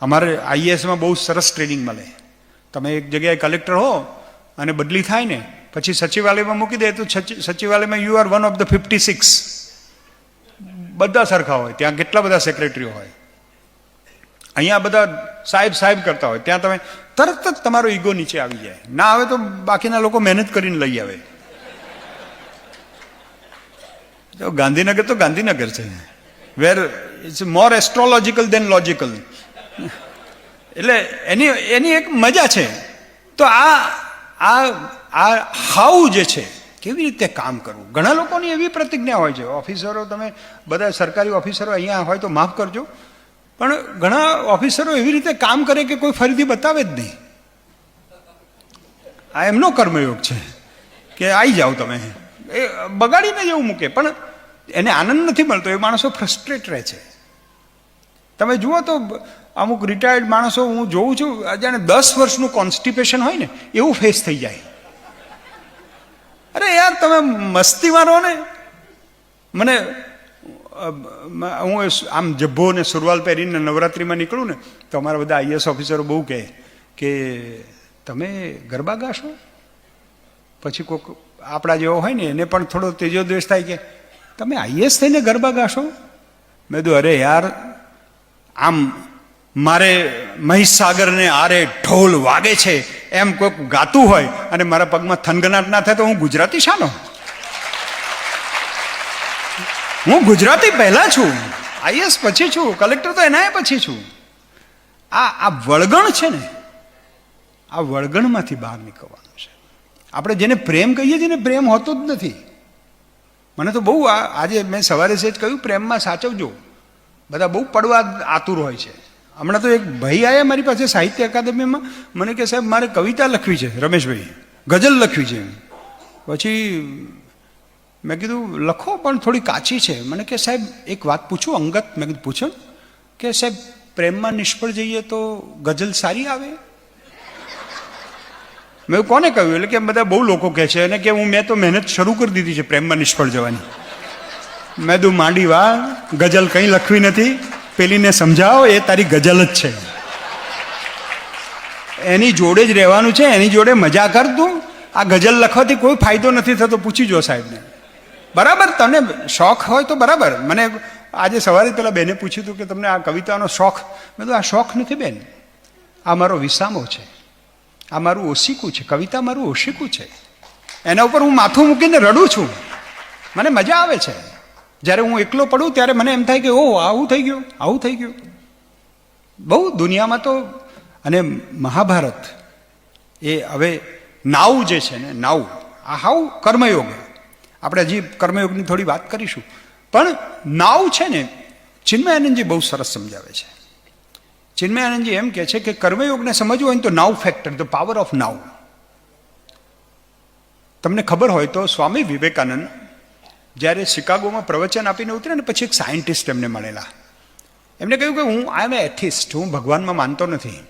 અમારે આઈએએસમાં બહુ સરસ ટ્રેનિંગ મળે. તમે એક જગ્યાએ કલેક્ટર હો અને બદલી થાય ને પછી સચિવાલયમાં મૂકી દે તો સચિવાલયમાં you are one of the 56. બધા સરખા હોય, ત્યાં કેટલા બધા સેક્રેટરીઓ હોય. અહીંયા બધા સાહેબ સાહેબ કરતા હોય, ત્યાં તમે તરત જ તમારો ઈગો નીચે આવી જાય. ના આવે તો બાકીના લોકો મહેનત કરીને લઈ આવે. ગાંધીનગર તો ગાંધીનગર છે, વેર ઇટ્સ મોર એસ્ટ્રોલોજીકલ દેન લોજિકલ. એટલે એની એક મજા છે. તો આ હાઉ જે છે, કેવી રીતે કામ કરવું, ઘણા લોકોની એવી પ્રતિજ્ઞા હોય છે. ઓફિસરો, તમે બધા સરકારી ઓફિસરો અહીંયા હોય તો માફ કરજો, પણ ઘણા ઓફિસરો એવી રીતે કામ કરે કે કોઈ ફરીથી બતાવે જ નહીં. આ એમનો કર્મયોગ છે કે આવી જાઓ તમે, એ બગાડીને જેવું મૂકે, પણ એને આનંદ નથી મળતો. એ માણસો ફ્રસ્ટ્રેટ રહે છે. તમે જુઓ તો અમુક રિટાયર્ડ માણસો હું જોઉં છું, જાણે 10 વર્ષનું કોન્સ્ટિપેશન હોય ને એવું ફેસ થઈ જાય. અરે યાર તમે મસ્તી મારો ને. મને હું આમ જબ્બો ને સુરવાલ પહેરીને નવરાત્રિમાં નીકળું ને તો અમારા બધા આઈએસ ઓફિસરો બહુ કહે કે તમે ગરબા ગાશો. પછી કોઈક આપણા જેવો હોય ને એને પણ થોડો તેજો દ્વેષ થાય કે તમે આઈએસ થઈને ગરબા ગાશો. મેં કીધું અરે યાર, આમ મારે મહીસાગરને આરે ઢોલ વાગે છે એમ કોઈક ગાતું હોય અને મારા પગમાં થનગનાટ ના થાય તો હું ગુજરાતી શાનો? હું ગુજરાતી પહેલા છું, આઈએસ પછી છું, કલેક્ટર તો એના પછી છું. આ વળગણ છે ને, આ વળગણમાંથી બહાર નીકળવાનું છે. આપણે જેને પ્રેમ કહીએ છીએ ને પ્રેમ હોતો જ નથી. મને તો બહુ આજે મેં સવારે સેજ કહ્યું પ્રેમમાં સાચવજો. બધા બહુ પડવા આતુર હોય છે. હમણાં તો એક ભાઈ આવ્યા મારી પાસે સાહિત્ય અકાદમીમાં, મને કે સાહેબ મારે કવિતા લખવી છે, રમેશભાઈ ગઝલ લખવી છે. પછી મેં કીધું લખો પણ થોડી કાચી છે. મને કે સાહેબ એક વાત પૂછું અંગત. મેં કીધું પૂછો. કે સાહેબ પ્રેમમાં નિષ્ફળ જઈએ તો ગઝલ સારી આવે? મેં કોને કહ્યું? એટલે કે બધા બહુ લોકો કહે છે અને કે મેં તો મહેનત શરૂ કરી દીધી છે પ્રેમમાં નિષ્ફળ જવાની. મેં કીધું માંડી વા, ગઝલ કંઈ લખવી નથી, પેલીને સમજાવો એ તારી ગઝલ જ છે. એની જોડે જ રહેવાનું છે, એની જોડે મજા કર તું. આ ગઝલ લખવાથી કોઈ ફાયદો નથી થતો, પૂછી જો સાહેબને. બરાબર, તને શોખ હોય તો બરાબર. મને આજે સવારે પેલા બેને પૂછ્યું હતું કે તમને આ કવિતાનો શોખ? મેં કીધું આ શોખ નથી બેન, આ મારો વિસામો છે, આ મારું ઓશીકું છે. કવિતા મારું ઓશીકું છે. એના ઉપર હું માથું મૂકીને રડું છું, મને મજા આવે છે. જ્યારે હું એકલો પડું ત્યારે મને એમ થાય કે ઓ આવું થઈ ગયું, આવું થઈ ગયું. બહુ દુનિયામાં તો. અને મહાભારત એ હવે નાવ જે છે ને, નાવ આ હાવ કર્મયોગ. આપણે હજી કર્મયોગની થોડી વાત કરીશું, પણ નાવ છે ને, ચિન્મયાનંદજી બહુ સરસ સમજાવે છે. ચિન્મયાનંદજી એમ કહે છે કે કર્મયોગને સમજવું હોય તો now factor, the power of now. તમને ખબર હોય તો સ્વામી વિવેકાનંદ જ્યારે શિકાગોમાં પ્રવચન આપીને ઉતરે ને પછી એક સાયન્ટિસ્ટ એમને મળેલા. એમને કહ્યું કે હું આઈ એમ એ એથિસ્ટ, હું ભગવાનમાં માનતો નથી.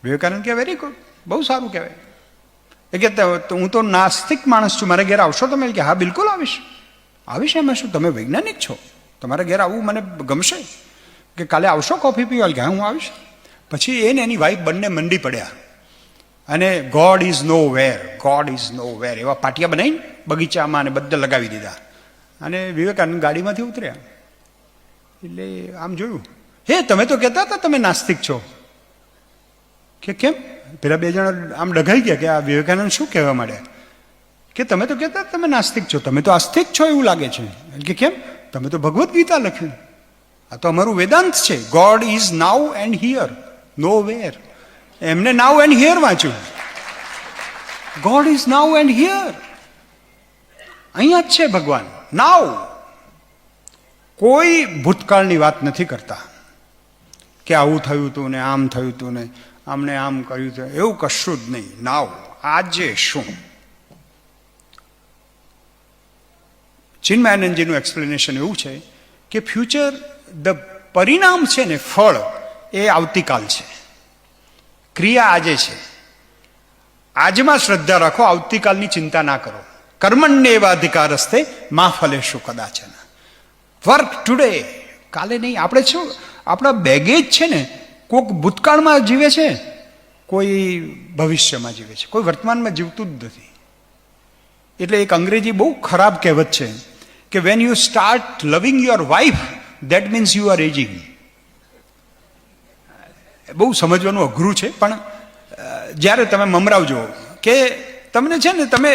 વિવેકાનંદ કે વેરી ગુડ, બહુ સારું કહેવાય. એ કે હું તો નાસ્તિક માણસ છું, મારા ઘેર આવશો તમે? કે હા બિલકુલ આવીશ. આવીશ એમાં શું, તમે વૈજ્ઞાનિક છો, તમારા ઘેર આવવું મને ગમશે. કે કાલે આવશો કોફી પીવા? કે હા હું આવીશ. પછી એને એની વાઈફ બંને મંડી પડ્યા અને God is nowhere, God is nowhere એવા પાટિયા બનાવીને બગીચામાં અને બધા લગાવી દીધા. અને વિવેકાનંદ ગાડીમાંથી ઉતર્યા એટલે આમ જોયું, હે તમે તો કહેતા હતા તમે નાસ્તિક છો. કે કેમ? પેલા બે જણા આમ ડઘાઈ ગયા કે આ વિવેકાનંદ શું કહેવા માંડ્યા. કે તમે તો કહેતા તમે નાસ્તિક છો, તમે તો આસ્તિક છો એવું લાગે છે. કે કેમ? તમે તો ભગવદ્ ગીતા લખ્યું. આ તો અમારું વેદાંત છે. God is now and here, nowhere. એમને નાઉ એન્ડ હિયર વાંચ્યું. God is now and here, અહીંયા જ છે ભગવાન. નાઉ. કોઈ ભૂતકાળની વાત નથી કરતા કે આવું થયું હતું ને આમ થયું હતું ને આમને આમ કર્યું હતું, એવું કશું જ નહીં. નાઉ, આજે શું. ચિન્મયાનંદજીનું એક્સપ્લેનેશન એવું છે કે ફ્યુચર, ધ પરિણામ છે ને, ફળ એ આવતીકાલ છે, ક્રિયા આજે છે. આજમાં શ્રદ્ધા રાખો, આવતીકાલની ચિંતા ના કરો. કર્મણ્યેવાધિકાર હસ્તે મા ફલેષુ કદાચન. વર્ક ટુડે, કાલે નહીં. આપણે શું આપણા બેગેજ છે ને, કોઈક ભૂતકાળમાં જીવે છે, કોઈ ભવિષ્યમાં જીવે છે, કોઈ વર્તમાનમાં જીવતું જ નથી. એટલે એક અંગ્રેજી બહુ ખરાબ કહેવત છે કે વેન યુ સ્ટાર્ટ લવિંગ your wife that means you are ageing. બહુ સમજવાનું અઘરું છે, પણ જ્યારે તમે મમરાવજો કે તમને છે ને, તમે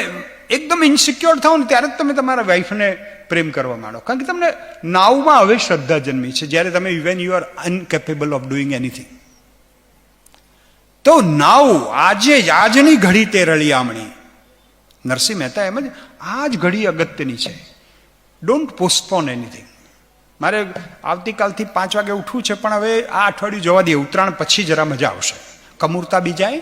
એકદમ ઇન્સિક્યોર થાવ ને ત્યારે જ તમે તમારા વાઈફને પ્રેમ કરવા માંડો, કારણ કે તમને નાવમાં હવે શ્રદ્ધા જન્મી છે, જ્યારે તમે even you are incapable of doing anything. તો નાવ આજે જ, આજની ઘડી તે રળિયામણી. નરસિંહ મહેતા એમ જ, આ જ ઘડી અગત્યની છે. Don't postpone anything. મારે આવતીકાલથી 5 વાગે ઉઠવું છે, પણ હવે આ અઠવાડિયું જવા દઈએ, ઉત્તરાયણ પછી જરા મજા આવશે, કમૂરતા બી જાય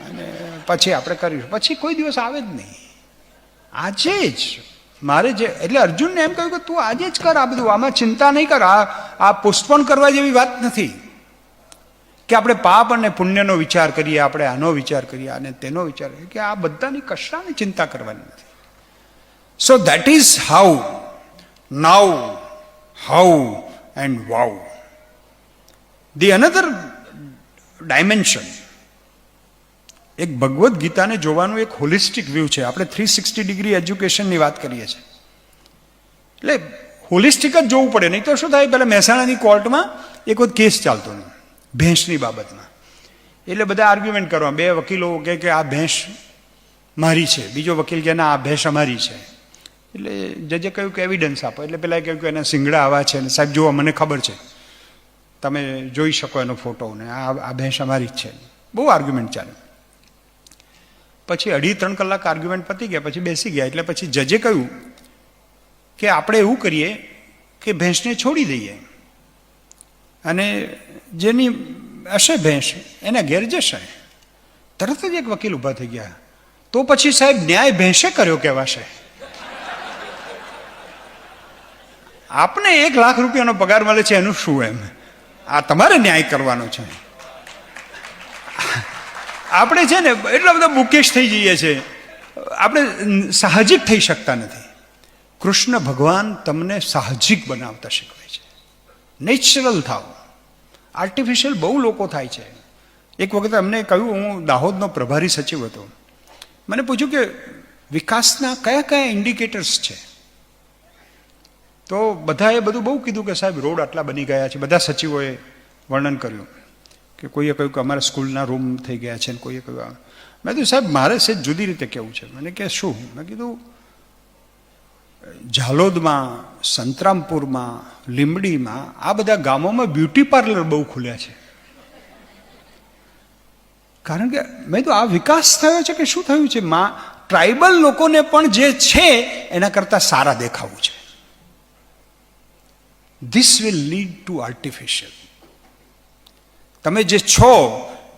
અને પછી આપણે કરીશું, પછી કોઈ દિવસ આવે જ નહીં. આજે જ મારે જે, એટલે અર્જુનને એમ કહ્યું કે તું આજે જ કર આ બધું, આમાં ચિંતા નહીં કર, આ પોસ્ટપોન કરવા જેવી વાત નથી કે આપણે પાપ અને પુણ્યનો વિચાર કરીએ, આપણે આનો વિચાર કરીએ અને તેનો વિચાર કરીએ, કે આ બધાની કશાની ચિંતા કરવાની નથી. So that is how now, how and wow. The another dimension, એક ભગવદ્ ગીતાને જોવાનું એક હોલિસ્ટિક વ્યૂ છે. આપણે 360 ડિગ્રી એજ્યુકેશનની વાત કરીએ છીએ, એટલે હોલિસ્ટિક જ જોવું પડે, નહીં તો શું થાય, પેલા મહેસાણાની કોર્ટમાં એક વખત કેસ ચાલતો નહીં ભેંસની બાબતમાં. એટલે બધા આર્ગ્યુમેન્ટ કરવા, બે વકીલો કે આ ભેંસ મારી છે, બીજો વકીલ કે ના આ ભેંસ અમારી છે. એટલે જજે કહ્યું કે એવિડન્સ આપો. એટલે પેલા કહ્યું કે એના શિંગડા આવા છે, અને સાહેબ જુઓ મને ખબર છે, તમે જોઈ શકો એનો ફોટો, ને આ ભેંસ અમારી જ છે. બહુ આર્ગ્યુમેન્ટ ચાલે. પછી 2.5-3 કલાક આર્ગ્યુમેન્ટ પતી ગયા, પછી બેસી ગયા. એટલે પછી જજે કહ્યું કે આપણે એવું કરીએ કે ભેંસને છોડી દઈએ, અને જેની હશે ભેંસ એના ઘેર જશે. તરત જ એક વકીલ ઊભા થઈ ગયા, તો પછી સાહેબ ન્યાય ભેંસે કર્યો કહેવાશે. આપને 1 લાખ રૂપિયાનો પગાર મળે છે, એનું શું? એમ આ તમારે ન્યાય કરવાનો છે. આપણે છે ને એટલા બધા બુકેશ થઈ જઈએ છીએ, આપણે સાહજિક થઈ શકતા નથી. કૃષ્ણ ભગવાન તમને સાહજિક બનાવતા શીખવે છે. નેચરલ થાવ. આર્ટિફિશિયલ બહુ લોકો થાય છે. એક વખત અમને કહ્યું, હું દાહોદનો પ્રભારી સચિવ હતો, મને પૂછ્યું કે વિકાસના કયા કયા ઇન્ડિકેટર્સ છે? તો બધાએ બધું બહુ કીધું કે સાહેબ રોડ આટલા બની ગયા છે. બધા સચિવોએ વર્ણન કર્યું, કે કોઈએ કહ્યું કે અમારા સ્કૂલના રૂમ થઈ ગયા છે, ને કોઈએ કહ્યું. મેં કીધું સાહેબ મારે સેજ જુદી રીતે કહેવું છે. મને કે શું? મેં કીધું ઝાલોદમાં, સંતરામપુરમાં, લીંબડીમાં, આ બધા ગામોમાં બ્યુટી પાર્લર બહુ ખુલ્યા છે. કારણ કે મેં તો આ વિકાસ થયો છે કે શું થયું છે? ટ્રાઇબલ લોકોને પણ જે છે એના કરતાં સારા દેખાવું છે. This will lead to artificial. તમે જે છો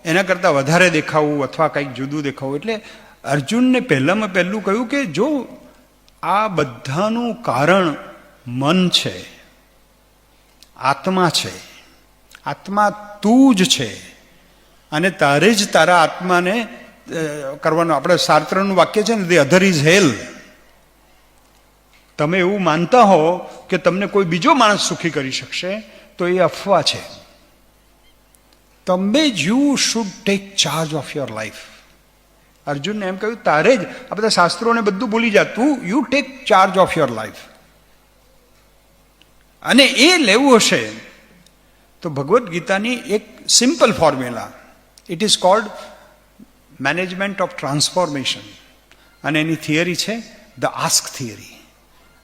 એના કરતાં વધારે દેખાવું અથવા કંઈક જુદું દેખાવું. એટલે અર્જુનને પહેલામાં પહેલું કહ્યું કે જો આ બધાનું કારણ મન છે, આત્મા છે, આત્મા તું જ છે, અને તારે જ તારા આત્માને કરવાનું. આપણે શાસ્ત્રનું વાક્ય છે ને, ધી અધર ઇઝ હેલ. તમે એવું માનતા હો કે તમને કોઈ બીજો માણસ સુખી કરી શકશે, તો એ અફવા છે. તમે જ you should take charge of your life. અર્જુનને એમ કહ્યું તારે જ આ બધા શાસ્ત્રોને બધું ભૂલી જા, તું you take charge of your life. અને એ લેવું હશે તો ભગવદ્ ગીતાની એક simple formula, it is called management of transformation, અને એની થિયરી છે ધ આસ્ક થિયરી.